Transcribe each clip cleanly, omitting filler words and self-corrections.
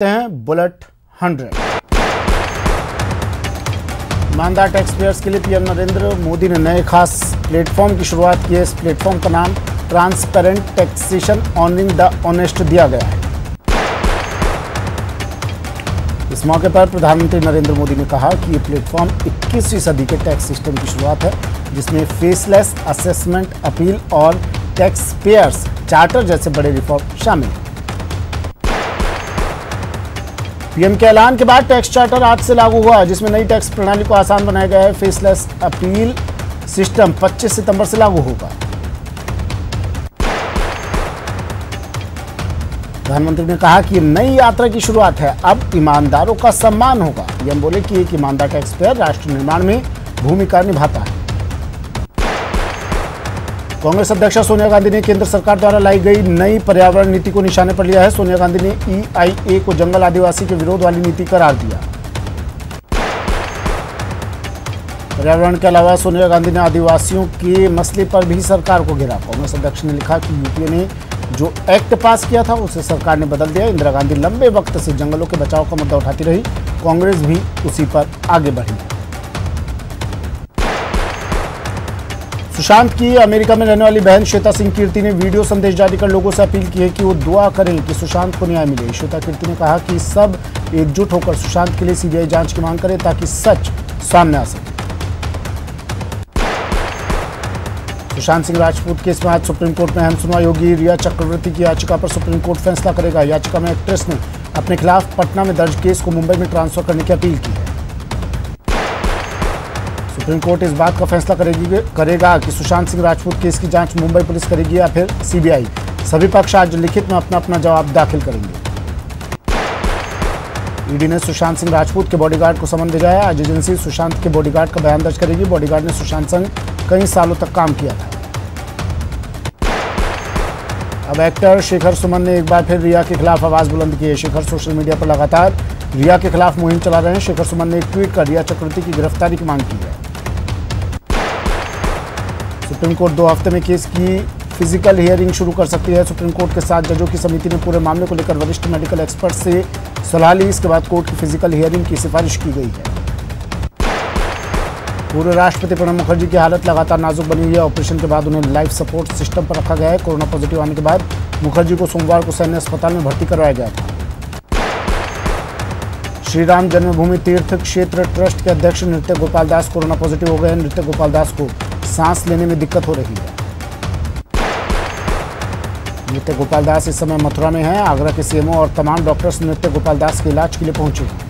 हैं बुलेट 100। ईमानदार tax payers के लिए पीएम नरेंद्र मोदी ने नए खास प्लेटफॉर्म की शुरुआत की है। इस प्लेटफॉर्म का नाम transparent taxation honouring the honest दिया गया है। इस मौके पर प्रधानमंत्री नरेंद्र मोदी ने कहा कि ये प्लेटफॉर्म 21वीं सदी के टैक्स सिस्टम की शुरुआत है, जिसमें फेसलेस असेसमेंट, अपील और टैक्स पेयर्स चार्टर जैसे बड़े रिफॉर्म शामिल हैं। पीएम के ऐलान के बाद टैक्स चार्टर आज से लागू हुआ, जिसमें नई टैक्स प्रणाली को आसान बनाया गया है। फेसलेस अपील सिस्टम 25 सितंबर से लागू होगा। प्रधानमंत्री ने कहा कि नई यात्रा की शुरुआत है, अब ईमानदारों का सम्मान होगा। पीएम बोले कि एक ईमानदार टैक्स पेयर राष्ट्र निर्माण में भूमिका निभाता है। कांग्रेस अध्यक्षा सोनिया गांधी ने केंद्र सरकार द्वारा लाई गई नई पर्यावरण नीति को निशाने पर लिया है। सोनिया गांधी ने EIA को जंगल आदिवासी के विरोध वाली नीति करार दिया। पर्यावरण के अलावा सोनिया गांधी ने आदिवासियों के मसले पर भी सरकार को घेरा। कांग्रेस अध्यक्ष ने लिखा कि यूपीए ने जो एक्ट पास किया था उसे सरकार ने बदल दिया। इंदिरा गांधी लंबे वक्त से जंगलों के बचाव का मुद्दा उठाती रही, कांग्रेस भी उसी पर आगे बढ़ी। सुशांत की अमेरिका में रहने वाली बहन श्वेता सिंह कीर्ति ने वीडियो संदेश जारी कर लोगों से अपील की है कि वो दुआ करें कि सुशांत को न्याय मिले। श्वेता कीर्ति ने कहा कि सब एकजुट होकर सुशांत के लिए सीबीआई जांच की मांग करें ताकि सच सामने आ सके। सुशांत सिंह राजपूत केस में आज सुप्रीम कोर्ट में अहम सुनवाई होगी। रिया चक्रवर्ती की याचिका पर सुप्रीम कोर्ट फैसला करेगा। याचिका में एक्ट्रेस ने अपने खिलाफ पटना में दर्ज केस को मुंबई में ट्रांसफर करने की अपील की है। सुप्रीम कोर्ट इस बात का फैसला करेगा कि सुशांत सिंह राजपूत केस की जांच मुंबई पुलिस करेगी या फिर सीबीआई। सभी पक्ष आज लिखित में अपना अपना जवाब दाखिल करेंगे। ईडी ने सुशांत सिंह राजपूत के बॉडीगार्ड को समन भेजा है। आज एजेंसी सुशांत के बॉडीगार्ड का बयान दर्ज करेगी। बॉडीगार्ड ने सुशांत संग कई सालों तक काम किया था। अब एक्टर शेखर सुमन ने एक बार फिर रिया के खिलाफ आवाज बुलंद की है। शेखर सोशल मीडिया पर लगातार रिया के खिलाफ मुहिम चला रहे हैं। शेखर सुमन ने एक ट्वीट कर रिया चक्रवर्ती की गिरफ्तारी की मांग की है। सुप्रीम कोर्ट 2 हफ्ते में केस की फिजिकल हियरिंग शुरू कर सकती है। सुप्रीम कोर्ट के 7 जजों की समिति ने पूरे मामले को लेकर वरिष्ठ मेडिकल एक्सपर्ट से सलाह ली। इसके बाद कोर्ट की फिजिकल हियरिंग की सिफारिश की गई है। पूर्व राष्ट्रपति प्रणब मुखर्जी की हालत लगातार नाजुक बनी हुई है। ऑपरेशन के बाद उन्हें लाइफ सपोर्ट सिस्टम पर रखा गया है। कोरोना पॉजिटिव आने के बाद मुखर्जी को सोमवार को सैन्य अस्पताल में भर्ती करवाया गया था। श्री राम जन्मभूमि तीर्थ क्षेत्र ट्रस्ट के अध्यक्ष नृत्य गोपाल दास कोरोना पॉजिटिव हो गए हैं। नृत्य गोपाल दास को सांस लेने में दिक्कत हो रही है। नृत्य गोपाल दास इस समय मथुरा में हैं। आगरा के सीएमओ और तमाम डॉक्टर्स नृत्य गोपाल दास के इलाज के लिए पहुंचे हैं।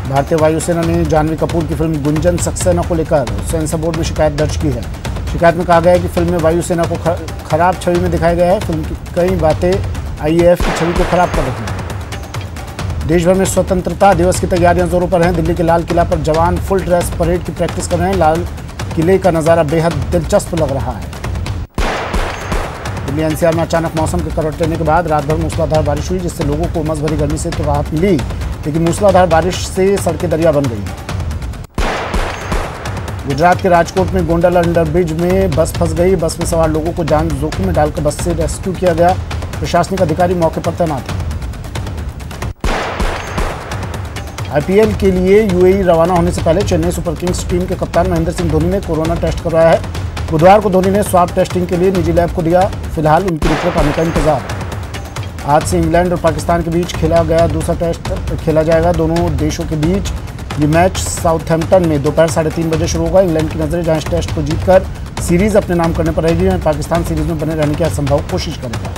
भारतीय वायुसेना ने जानवी कपूर की फिल्म गुंजन सक्सेना को लेकर सेंसर बोर्ड में शिकायत दर्ज की है। शिकायत में कहा गया है कि फिल्म में वायुसेना को खराब छवि में दिखाया गया है। फिल्म की कई बातें IAF की छवि को खराब कर रही हैं। देश भर में स्वतंत्रता दिवस की तैयारियां जोरों पर हैं। दिल्ली के लाल किला पर जवान फुल ड्रेस परेड की प्रैक्टिस कर रहे हैं। लाल किले का नज़ारा बेहद दिलचस्प लग रहा है। दिल्ली NCR में अचानक मौसम के करवट लेने के बाद रात भर मूसलाधार बारिश हुई, जिससे लोगों को उमस भरी गर्मी से तो राहत मिली, लेकिन मूसलाधार बारिश से सड़कें दरिया बन गई हैं। गुजरात के राजकोट में गोंडल अंडरब्रिज में बस फंस गई। बस में सवार लोगों को जान जोखिम में डालकर बस से रेस्क्यू किया गया। प्रशासनिक अधिकारी मौके पर तैनात हैं। IPL के लिए UAE रवाना होने से पहले चेन्नई सुपर किंग्स टीम के कप्तान महेंद्र सिंह धोनी ने कोरोना टेस्ट करवाया है। बुधवार को धोनी ने स्वाब टेस्टिंग के लिए निजी लैब को दिया। फिलहाल उनकी रिपोर्ट आने का इंतजार है। आज से इंग्लैंड और पाकिस्तान के बीच खेला गया दूसरा टेस्ट खेला जाएगा। दोनों देशों के बीच ये मैच साउथहैम्पटन में दोपहर 3:30 बजे शुरू होगा। इंग्लैंड की नजरें जहां इस टेस्ट को जीतकर सीरीज अपने नाम करने पर रहेगी, वहीं पाकिस्तान सीरीज में बने रहने की असंभव कोशिश करेगा।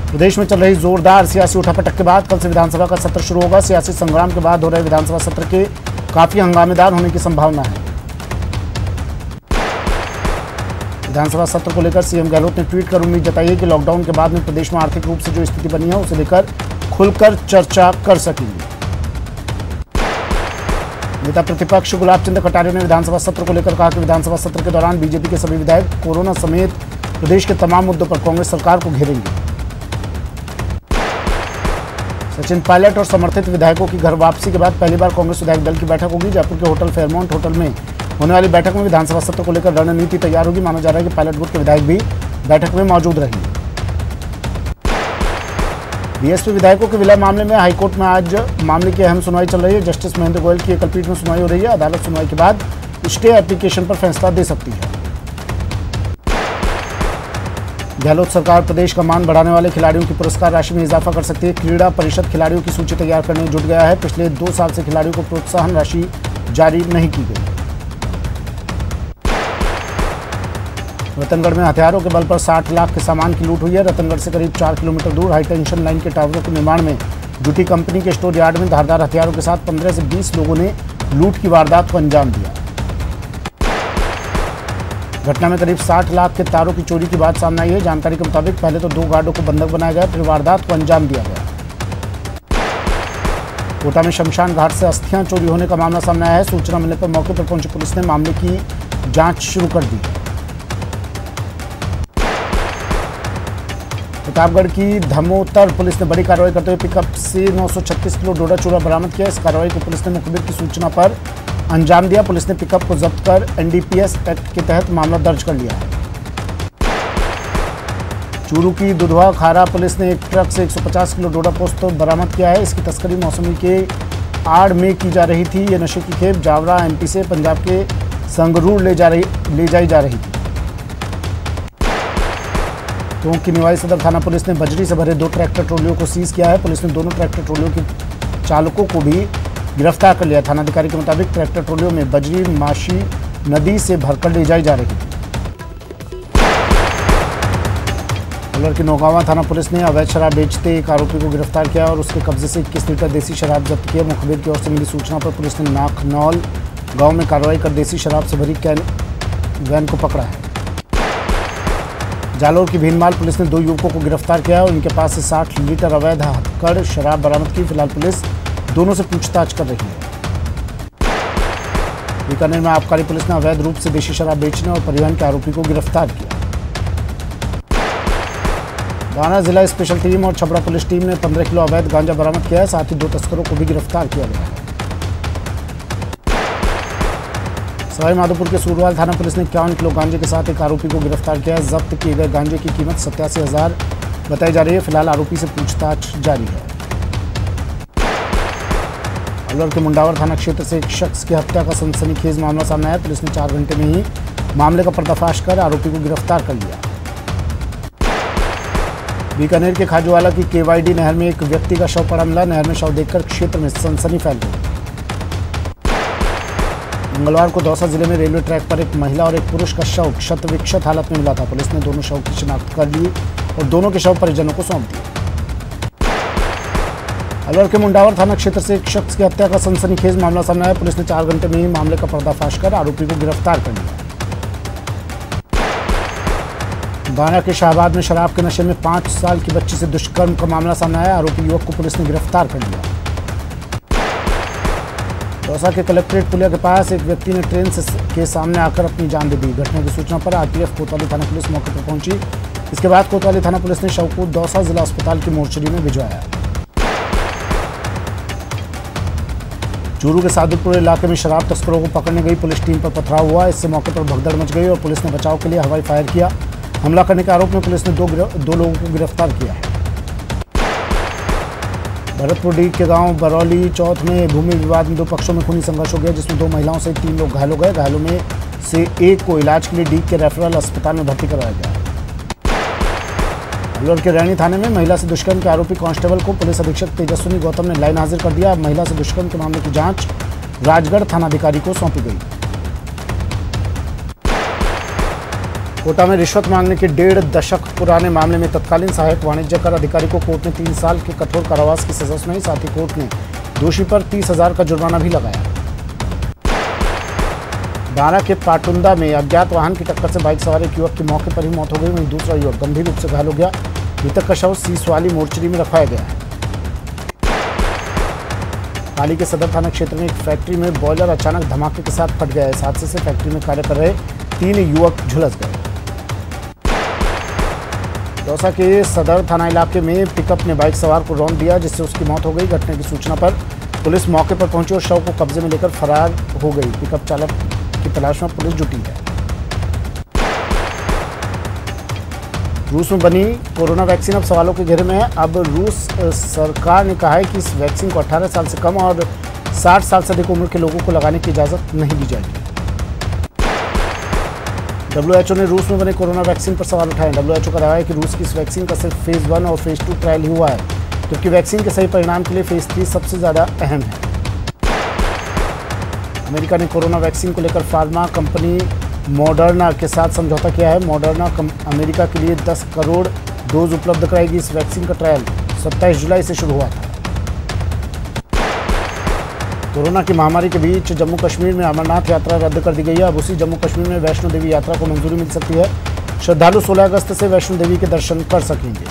प्रदेश में चल रही जोरदार सियासी उठापटक के बाद कल से विधानसभा का सत्र शुरू होगा। सियासी संग्राम के बाद हो रहे विधानसभा सत्र के काफी हंगामेदार होने की संभावना है। विधानसभा सत्र को लेकर सीएम गहलोत ने ट्वीट कर उम्मीद जताई है कि लॉकडाउन के बाद में प्रदेश में आर्थिक रूप से जो स्थिति बनी है उसे लेकर खुलकर चर्चा कर सकेंगे। नेता प्रतिपक्ष गुलाब चंद कटारिया ने विधानसभा सत्र को लेकर कहा कि विधानसभा सत्र के दौरान बीजेपी के सभी विधायक कोरोना समेत प्रदेश के तमाम मुद्दों पर कांग्रेस सरकार को घेरेंगे। सचिन पायलट और समर्थित विधायकों की घर वापसी के बाद पहली बार कांग्रेस विधायक दल की बैठक होगी। जयपुर के होटल फेयरमाउंट होटल में होने वाली बैठक में विधानसभा सत्र को लेकर रणनीति तैयार होगी। माना जा रहा है कि पायलट गुट के विधायक भी बैठक में मौजूद रहेंगे। बीएसपी विधायकों के विलय मामले में हाईकोर्ट में आज मामले की अहम सुनवाई चल रही है। जस्टिस महेंद्र गोयल की एकल पीठ में सुनवाई हो रही है। अदालत सुनवाई के बाद स्टे एप्लीकेशन पर फैसला दे सकती है। गहलोत सरकार प्रदेश का मान बढ़ाने वाले खिलाड़ियों की पुरस्कार राशि में इजाफा कर सकती है। क्रीड़ा परिषद खिलाड़ियों की सूची तैयार करने में जुट गया है। पिछले 2 साल से खिलाड़ियों को प्रोत्साहन राशि जारी नहीं की गई। रतनगढ़ में हथियारों के बल पर 60 लाख के सामान की लूट हुई है। रतनगढ़ से करीब 4 किलोमीटर दूर हाई टेंशन लाइन के टावरों के निर्माण में जुटी कंपनी के स्टोर यार्ड में धारदार हथियारों के साथ 15 से 20 लोगों ने लूट की वारदात को अंजाम दिया। घटना में करीब 60 लाख के तारों की चोरी की बात सामने आई है। जानकारी के मुताबिक पहले तो 2 गार्डों को बंधक बनाया गया, फिर वारदात को अंजाम दिया गया। कोटा में शमशान घाट से अस्थियां चोरी होने का मामला सामने आया है। सूचना मिलने पर मौके पर पहुंची पुलिस ने मामले की जांच शुरू कर दी। प्रतापगढ़ की धमोतर पुलिस ने बड़ी कार्रवाई करते हुए पिकअप से 936 किलो डोडा चूरा बरामद किया। इस कार्रवाई को पुलिस ने मुखबिर की सूचना पर अंजाम दिया। पुलिस ने पिकअप को जब्त कर एनडीपीएस एक्ट के तहत मामला दर्ज कर लिया है। चूरू की दुधवा खारा पुलिस ने एक ट्रक से 150 किलो डोडा पोस्त बरामद किया है। इसकी तस्करी मौसमी के आड़ में की जा रही थी। ये नशे की खेप जावरा एमपी से पंजाब के संगरूर ले जाई जा रही थी। टोंक की निवाई सदर थाना पुलिस ने बजरी से भरे 2 ट्रैक्टर ट्रॉलियों को सीज किया है। पुलिस ने दोनों ट्रैक्टर ट्रॉलियों के चालकों को भी गिरफ्तार कर लिया। थानाधिकारी के मुताबिक ट्रैक्टर ट्रॉलियों में बजरी माशी नदी से भरकर ले जाई जा रही थी। अलवर की नौगावा थाना पुलिस ने अवैध शराब बेचते एक आरोपी को गिरफ्तार किया और उसके कब्जे से 21 लीटर देसी शराब जब्त किया। मुखबिर की ओर से मिली सूचना पर पुलिस ने नाखनौल गांव में कार्रवाई कर देसी शराब से भरी वैन को पकड़ा है। जालोर की भीनमाल पुलिस ने 2 युवकों को गिरफ्तार किया और उनके पास से 60 लीटर अवैध हथकड़ शराब बरामद की। फिलहाल पुलिस दोनों से पूछताछ कर रही है। बीकानेर में आबकारी पुलिस ने अवैध रूप से देशी शराब बेचने और परिवहन के आरोपी को गिरफ्तार किया। बाना जिला स्पेशल टीम और छपरा पुलिस टीम ने 15 किलो अवैध गांजा बरामद किया है। साथ ही 2 तस्करों को भी गिरफ्तार किया गया है। सवाई माधोपुर के सूरवाल थाना पुलिस ने 51 किलो गांजे के साथ एक आरोपी को गिरफ्तार किया है। जब्त किए गए गांजे की कीमत 87,000 बताई जा रही है। फिलहाल आरोपी से पूछताछ जारी है। अलवर के मुंडावर थाना क्षेत्र से एक शख्स की हत्या का सनसनीखेज मामला सामने आया। पुलिस ने 4 घंटे में ही मामले का पर्दाफाश कर आरोपी को गिरफ्तार कर लिया। बीकानेर के खाजूवाला की केवाईडी नहर में एक व्यक्ति का शव पड़ा मिला। नहर में शव देखकर क्षेत्र में सनसनी फैल गई। मंगलवार को दौसा जिले में रेलवे ट्रैक पर एक महिला और एक पुरुष का शव क्षत विक्षत हालत में मिला था। पुलिस ने दोनों शव की शिनाख्त कर ली और दोनों के शव परिजनों को सौंप दिए। अलवर के मुंडावर थाना क्षेत्र से एक शख्स की हत्या का सनसनीखेज मामला सामने आया। पुलिस ने 4 घंटे में ही मामले का पर्दाफाश कर आरोपी को गिरफ्तार कर लिया। बाना के शाहबाद में शराब के नशे में 5 साल की बच्ची से दुष्कर्म का मामला सामने आया। आरोपी युवक को पुलिस ने गिरफ्तार कर लिया। दौसा के कलेक्ट्रेट पुलिया के पास एक व्यक्ति ने ट्रेन के सामने आकर अपनी जान दे दी। घटना की सूचना पर आरपीएफ कोतवाली थाना पुलिस मौके पर पहुंची। इसके बाद कोतवाली थाना पुलिस ने शव को दौसा जिला अस्पताल की मोर्चरी में भिजवाया। चूरू के सादुलपुर इलाके में शराब तस्करों को पकड़ने गई पुलिस टीम पर पथराव हुआ। इससे मौके पर भगदड़ मच गई और पुलिस ने बचाव के लिए हवाई फायर किया। हमला करने के आरोप में पुलिस ने 2 लोगों को गिरफ्तार किया है। भरतपुर डी के गांव बरौली चौथ में भूमि विवाद में 2 पक्षों में खूनी संघर्ष हो गया, जिसमें 2 महिलाओं से 3 लोग घायल हो गए। घायलों में से एक को इलाज के लिए डी के रेफरल अस्पताल में भर्ती कराया गया। अलवर के रैनी थाने में महिला से दुष्कर्म के आरोपी कांस्टेबल को पुलिस अधीक्षक तेजस्विनी गौतम ने लाइन हाजिर कर दिया। अब महिला से दुष्कर्म के मामले की जांच राजगढ़ थानाधिकारी को सौंपी गई। कोटा में रिश्वत मांगने के 1.5 दशक पुराने मामले में तत्कालीन सहायक वाणिज्य कर अधिकारी को कोर्ट ने 3 साल के कठोर कारावास की सजा सुनाई। साथ ही कोर्ट ने दोषी पर 30,000 का जुर्माना भी लगाया। बारा के पाटुंदा में अज्ञात वाहन की टक्कर से बाइक सवार एक युवक की मौके पर ही मौत हो गई। वहीं दूसरा युवक गंभीर रूप से घायल हो गया। मृतक का शव सीसवाली मोर्चरी में रखवाया गया है। पाली के सदर थाना क्षेत्र में एक फैक्ट्री में बॉयलर अचानक धमाके के साथ फट गया। इस हादसे से फैक्ट्री में कार्य कर रहे 3 युवक झुलस गए। दौसा के सदर थाना इलाके में पिकअप ने बाइक सवार को रौंद दिया, जिससे उसकी मौत हो गई। घटना की सूचना पर पुलिस मौके पर पहुंची और शव को कब्जे में लेकर फरार हो गई। पिकअप चालक की तलाश में पुलिस जुटी है। रूस में बनी कोरोना वैक्सीन अब सवालों के घेरे में है। अब रूस सरकार ने कहा है कि इस वैक्सीन को 18 साल से कम और 60 साल से अधिक उम्र के लोगों को लगाने की इजाज़त नहीं दी जाएगी। WHO ने रूस में बने कोरोना वैक्सीन पर सवाल उठाए। WHO का दावा है कि रूस की इस वैक्सीन का सिर्फ फेज़ 1 और फेज़ 2 ट्रायल ही हुआ है, जबकि वैक्सीन के सही परिणाम के लिए फेज़ 3 सबसे ज़्यादा अहम है। अमेरिका ने कोरोना वैक्सीन को लेकर फार्मा कंपनी मॉडर्ना के साथ समझौता किया है। मॉडर्ना अमेरिका के लिए 10 करोड़ डोज उपलब्ध कराएगी। इस वैक्सीन का ट्रायल 27 जुलाई से शुरू हुआ था। कोरोना की महामारी के बीच जम्मू कश्मीर में अमरनाथ यात्रा रद्द कर दी गई है। अब उसी जम्मू कश्मीर में वैष्णो देवी यात्रा को मंजूरी मिल सकती है। श्रद्धालु 16 अगस्त से वैष्णो देवी के दर्शन कर सकेंगे।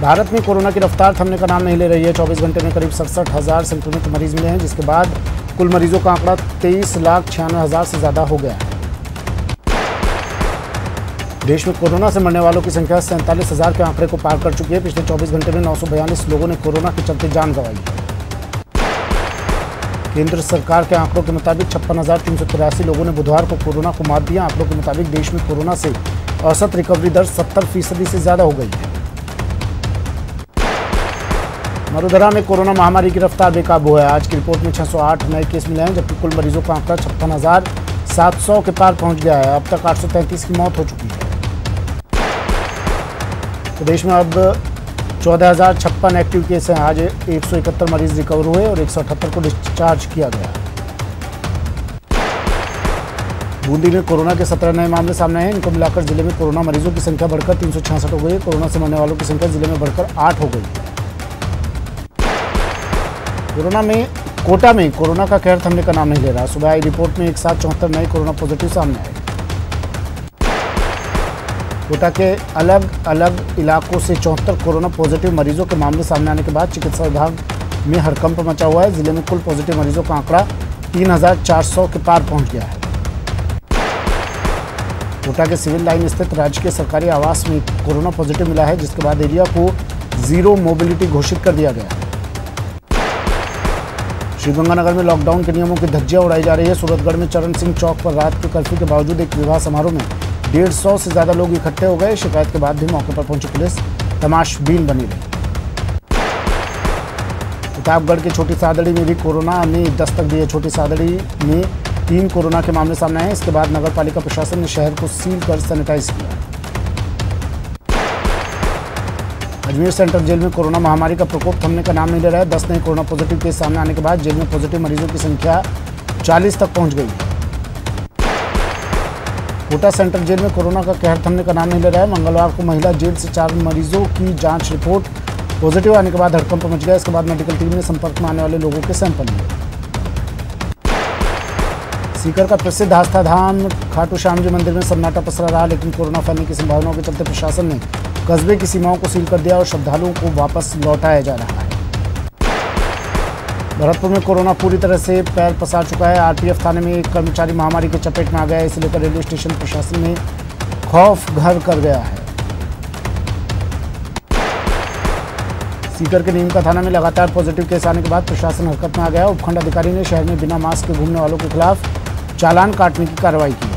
भारत में कोरोना की रफ्तार थमने का नाम नहीं ले रही है। 24 घंटे में करीब 67,000 संक्रमित मरीज मिले हैं, जिसके बाद कुल मरीजों का आंकड़ा 23,96,000 से ज्यादा हो गया है। देश में कोरोना से मरने वालों की संख्या 47,000 के आंकड़े को पार कर चुकी है। पिछले 24 घंटे में 942 लोगों ने कोरोना के चलते जान गंवाई है। केंद्र सरकार के आंकड़ों के मुताबिक 56,383 लोगों ने बुधवार को कोरोना को मात दिया। आंकड़ों के मुताबिक देश में कोरोना से औसत रिकवरी दर 70% से ज्यादा हो गई है। मरुधरा में कोरोना महामारी की रफ्तार बेकाबू है। आज की रिपोर्ट में 608 नए केस मिले हैं, जबकि कुल मरीजों का आंकड़ा 56,700 के पार पहुंच गया है। अब तक 833 की मौत हो चुकी है। प्रदेश में अब 14,056 एक्टिव केस हैं। आज 171 मरीज रिकवर हुए और 178 को डिस्चार्ज किया गया। बूंदी में कोरोना के 17 नए मामले सामने आए हैं। इनको मिलाकर जिले में कोरोना मरीजों की संख्या बढ़कर 366 हो गई है। कोरोना से मरने वालों की संख्या जिले में बढ़कर 8 हो गई है। कोटा में कोरोना का कहर थमने का नाम नहीं ले रहा। सुबह आई रिपोर्ट में एक साथ 74 नए कोरोना पॉजिटिव सामने आए। कोटा के अलग अलग इलाकों से 74 कोरोना पॉजिटिव मरीजों के मामले सामने आने के बाद चिकित्सा विभाग में हड़कंप मचा हुआ है। जिले में कुल पॉजिटिव मरीजों का आंकड़ा 3,400 के पार पहुंच गया है। कोटा के सिविल लाइन स्थित राजकीय सरकारी आवास में कोरोना पॉजिटिव मिला है, जिसके बाद एरिया को जीरो मोबिलिटी घोषित कर दिया गया है। श्रीगंगानगर में लॉकडाउन के नियमों की धज्जियां उड़ाई जा रही है। सूरतगढ़ में चरण सिंह चौक पर रात के कर्फ्यू के बावजूद एक विवाह समारोह में 150 से ज्यादा लोग इकट्ठे हो गए। शिकायत के बाद भी मौके पर पहुंची पुलिस तमाशबीन बनी रही। प्रतापगढ़ के छोटी सादड़ी में भी कोरोना ने दस्तक दी है। छोटी सादड़ी में 3 कोरोना के मामले सामने आए। इसके बाद नगर पालिका प्रशासन ने शहर को सील कर सैनिटाइज किया। अजमेर सेंट्रल जेल में कोरोना महामारी का प्रकोप थमने का नाम नहीं ले रहा है। 10 नए कोरोना पॉजिटिव केस सामने आने के बाद जेल में पॉजिटिव मरीजों की संख्या 40 तक पहुंच गई है। कोटा सेंट्रल जेल में कोरोना का कहर थमने का नाम नहीं ले रहा है। मंगलवार को महिला जेल से 4 मरीजों की जांच रिपोर्ट पॉजिटिव आने के बाद हड़कंप मच गया। इसके बाद मेडिकल टीम ने संपर्क में आने वाले लोगों के सैंपल लिए। सीकर का प्रसिद्ध आस्था धाम खाटू श्याम जी मंदिर में सन्नाटा पसरा रहा, लेकिन कोरोना फैलने की संभावनाओं के चलते प्रशासन ने कस्बे की सीमाओं को सील कर दिया और श्रद्धालुओं को वापस लौटाया जा रहा है। भरतपुर में कोरोना पूरी तरह से पैर पसार चुका है। आरपीएफ थाने में एक कर्मचारी महामारी के चपेट में आ गया है। इसे लेकर रेलवे स्टेशन प्रशासन में खौफ घर कर गया है। सीकर के नीम का थाना में लगातार पॉजिटिव केस आने के बाद प्रशासन हरकत में आ गया। उपखंड अधिकारी ने शहर में बिना मास्क के घूमने वालों के खिलाफ चालान काटने की कार्रवाई की है।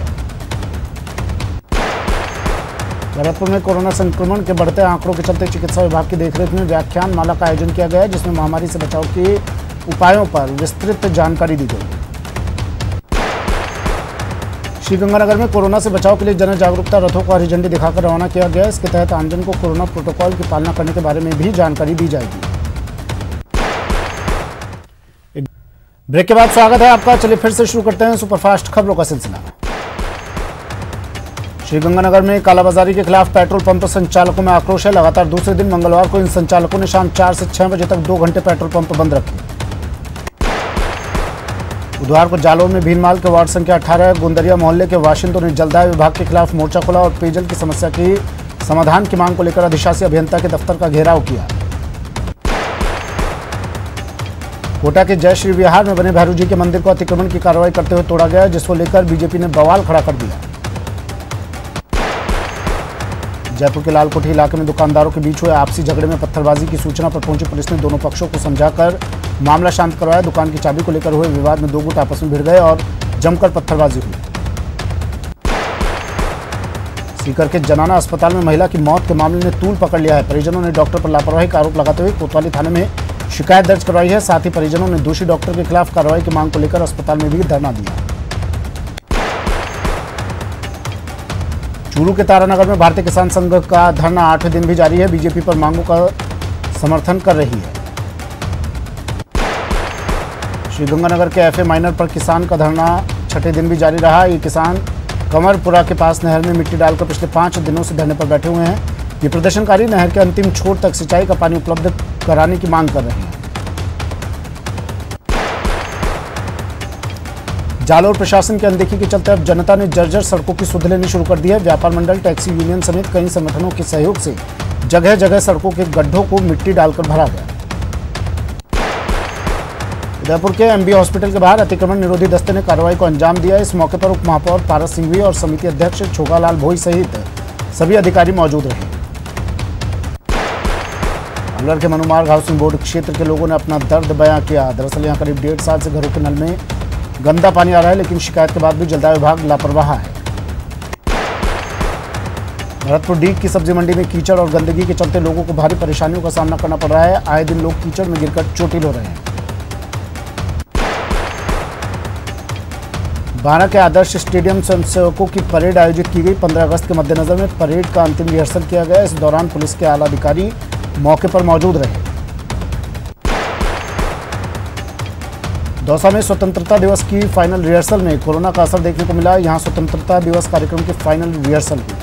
भरतपुर में कोरोना संक्रमण के बढ़ते आंकड़ों के चलते चिकित्सा विभाग की देखरेख में व्याख्यान माला का आयोजन किया गया है, जिसमें महामारी से बचाव के उपायों पर विस्तृत जानकारी दी गई। श्रीगंगानगर में कोरोना से बचाव के लिए जन जागरूकता रथों को हरी झंडी दिखाकर रवाना किया गया। इसके तहत आमजन को कोरोना प्रोटोकॉल की पालना करने के बारे में भी जानकारी दी जाएगी। ब्रेक के बाद स्वागत है आपका। चलिए फिर से शुरू करते हैं सुपरफास्ट खबरों का सिलसिला। श्रीगंगानगर में कालाबाजारी के खिलाफ पेट्रोल पंप संचालकों में आक्रोश है। लगातार दूसरे दिन मंगलवार को इन संचालकों ने शाम 4 से 6 बजे तक 2 घंटे पेट्रोल पंप बंद रखे। बुधवार को जालौर में भीनमाल के वार्ड संख्या 18 गुंदरिया मोहल्ले के बाशिंदों ने जलदाय विभाग के खिलाफ मोर्चा खोला और पेयजल की समस्या की समाधान की मांग को लेकर अधिशासी अभियंता के दफ्तर का घेराव किया। कोटा के जय श्री विहार में बने भैरू जी के मंदिर को अतिक्रमण की कार्रवाई करते हुए तोड़ा गया, जिसको लेकर बीजेपी ने बवाल खड़ा कर दिया। जयपुर के लालकोठी इलाके में दुकानदारों के बीच हुए आपसी झगड़े में पत्थरबाजी की सूचना पर पहुंची पुलिस ने दोनों पक्षों को समझाकर मामला शांत करवाया। दुकान की चाबी को लेकर हुए विवाद में दो गुट आपस में भिड़ गए और जमकर पत्थरबाजी हुई। सीकर के जनाना अस्पताल में महिला की मौत के मामले ने तूल पकड़ लिया है। परिजनों ने डॉक्टर पर लापरवाही का आरोप लगाते हुए कोतवाली थाने में शिकायत दर्ज करवाई है। साथ ही परिजनों ने दोषी डॉक्टर के खिलाफ कार्रवाई की मांग को लेकर अस्पताल में भी धरना दिया। चूरू के तारानगर में भारतीय किसान संघ का धरना 8वें दिन भी जारी है। बीजेपी पर मांगों का समर्थन कर रही है। श्रीगंगानगर के एफए माइनर पर किसान का धरना 6ठे दिन भी जारी रहा। ये किसान कमरपुरा के पास नहर में मिट्टी डालकर पिछले 5 दिनों से धरने पर बैठे हुए हैं। ये प्रदर्शनकारी नहर के अंतिम छोर तक सिंचाई का पानी उपलब्ध कराने की मांग कर रहे हैं। जालोर प्रशासन की अनदेखी के चलते अब जनता ने जर्जर सड़कों की सुध लेनी शुरू कर दी है। व्यापार मंडल, टैक्सी यूनियन समेत कई संगठनों के सहयोग से जगह जगह सड़कों के गड्ढों को मिट्टी डालकर भरा गया। उदयपुर के एमबी हॉस्पिटल के बाहर अतिक्रमण निरोधी दस्ते ने कार्रवाई को अंजाम दिया। इस मौके पर उप महापौर पारस सिंघवी और समिति अध्यक्ष छोगालाल भोई सहित सभी अधिकारी मौजूद रहे। अलवर के मनुमार्ग हाउसिंग बोर्ड क्षेत्र के लोगों ने अपना दर्द बयां किया। दरअसल यहां करीब 1.5 साल से घरों के नल में गंदा पानी आ रहा है, लेकिन शिकायत के बाद भी जलदाय विभाग लापरवाह है। भरतपुर डीग की सब्जी मंडी में कीचड़ और गंदगी के चलते लोगों को भारी परेशानियों का सामना करना पड़ रहा है। आए दिन लोग कीचड़ में गिरकर चोटिल हो रहे हैं। बारा के आदर्श स्टेडियम स्वयंसेवकों की परेड आयोजित की गई। 15 अगस्त के मद्देनजर में परेड का अंतिम रिहर्सल किया गया। इस दौरान पुलिस के आला अधिकारी मौके पर मौजूद रहे। दौसा में स्वतंत्रता दिवस की फाइनल रिहर्सल में कोरोना का असर देखने को मिला। यहां स्वतंत्रता दिवस कार्यक्रम की फाइनल रिहर्सल हुई।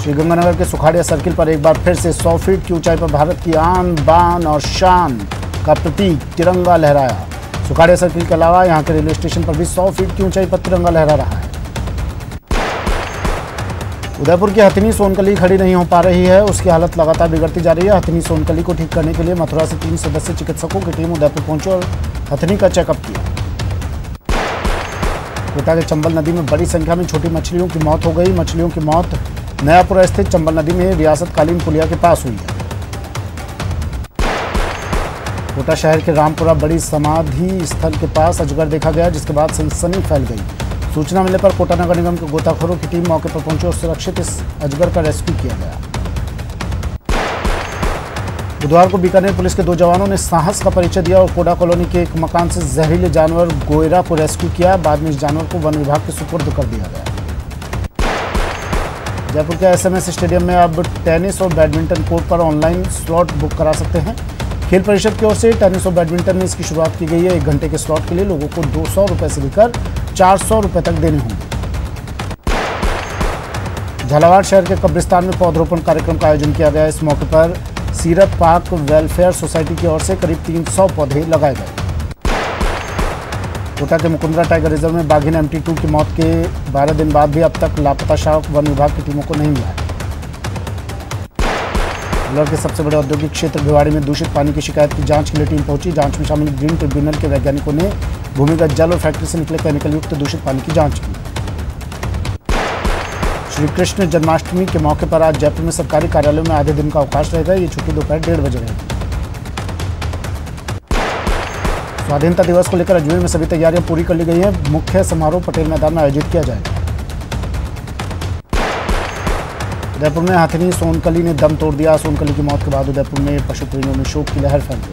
श्रीगंगानगर के सुखाड़िया सर्किल पर एक बार फिर से 100 फीट की ऊंचाई पर भारत की आन बान और शान का प्रतीक तिरंगा लहराया। सुखाड़िया सर्किल के अलावा यहां के रेलवे स्टेशन पर भी 100 फीट की ऊंचाई पर तिरंगा लहरा रहा है। उदयपुर की हथिनी सोनकली खड़ी नहीं हो पा रही है। उसकी हालत लगातार बिगड़ती जा रही है। हथिनी सोनकली को ठीक करने के लिए मथुरा से 3 सदस्यीय चिकित्सकों की टीम उदयपुर पहुंची और हथिनी का चेकअप किया। कोटा के चंबल नदी में बड़ी संख्या में छोटी मछलियों की मौत हो गई। मछलियों की मौत नयापुरा स्थित चंबल नदी में रियासतकालीन पुलिया के पास हुई है। कोटा शहर के रामपुरा बड़ी समाधि स्थल के पास अजगर देखा गया, जिसके बाद सनसनी फैल गई। सूचना मिलने पर कोटा नगर निगम के गोताखोरों की टीम मौके पर पहुंची और सुरक्षित इस अजगर का रेस्क्यू किया गया। बुधवार को बीकानेर पुलिस के 2 जवानों ने साहस का परिचय दिया और कोडा कॉलोनी के एक मकान से जहरीले जानवर गोयरा को रेस्क्यू किया। बाद में इस जानवर को वन विभाग के सुपुर्द कर दिया गया। जयपुर के SMS स्टेडियम में अब टेनिस और बैडमिंटन कोर्ट पर ऑनलाइन स्लॉट बुक करा सकते हैं। खेल परिषद की ओर से टेनिस और बैडमिंटन में इसकी शुरुआत की गई है। 1 घंटे के स्लॉट के लिए लोगों को 200 रुपए से लेकर 400 रुपए तक देने होंगे। झालावाड़ शहर के कब्रिस्तान में पौधरोपण कार्यक्रम का आयोजन किया गया। इस मौके पर सीरत पार्क वेलफेयर सोसाइटी की ओर से करीब 300 पौधे लगाए गए। कोटा के मुकुंदरा टाइगर रिजर्व में बाघिन MT2 की मौत के 12 दिन बाद भी अब तक लापता शावक वन विभाग की टीमों को नहीं मिला है। अलवर के सबसे बड़े औद्योगिक क्षेत्र भिवाड़ी में दूषित पानी की शिकायत की जांच के लिए टीम पहुंची। जांच में शामिल ग्रीन ट्रिब्यूनल के वैज्ञानिकों ने भूमिगत जल और फैक्ट्री से निकले केमिकल युक्त दूषित पानी की जांच की। श्री कृष्ण जन्माष्टमी के मौके पर आज जयपुर में सरकारी कार्यालयों में आधे दिन का अवकाश रहेगा। ये छुट्टी दोपहर 1:30 बजे रहेगी। स्वाधीनता दिवस को लेकर अजमेर में सभी तैयारियां पूरी कर ली गई हैं। मुख्य समारोह पटेल मैदान में आयोजित किया जाएगा। उदयपुर में हथिनी सोनकली ने दम तोड़ दिया। सोनकली की मौत के बाद उदयपुर में पशु प्रेमियों में शोक की लहर फैल गई।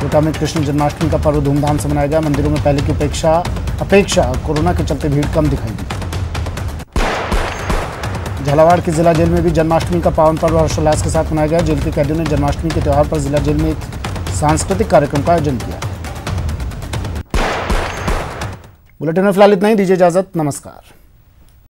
कोटा में कृष्ण जन्माष्टमी का पर्व धूमधाम से मनाया गया। मंदिरों में पहले की अपेक्षा कोरोना के चलते भीड़ कम दिखाई दी। झालावाड़ की जिला जेल में भी जन्माष्टमी का पावन पर्व हर्षोल्लास के साथ मनाया गया। जेल के कैदियों ने जन्माष्टमी के त्योहार पर जिला जेल में एक सांस्कृतिक कार्यक्रम का आयोजन किया। बुलेटिन में फिलहाल इतना ही। दीजिए इजाजत। नमस्कार।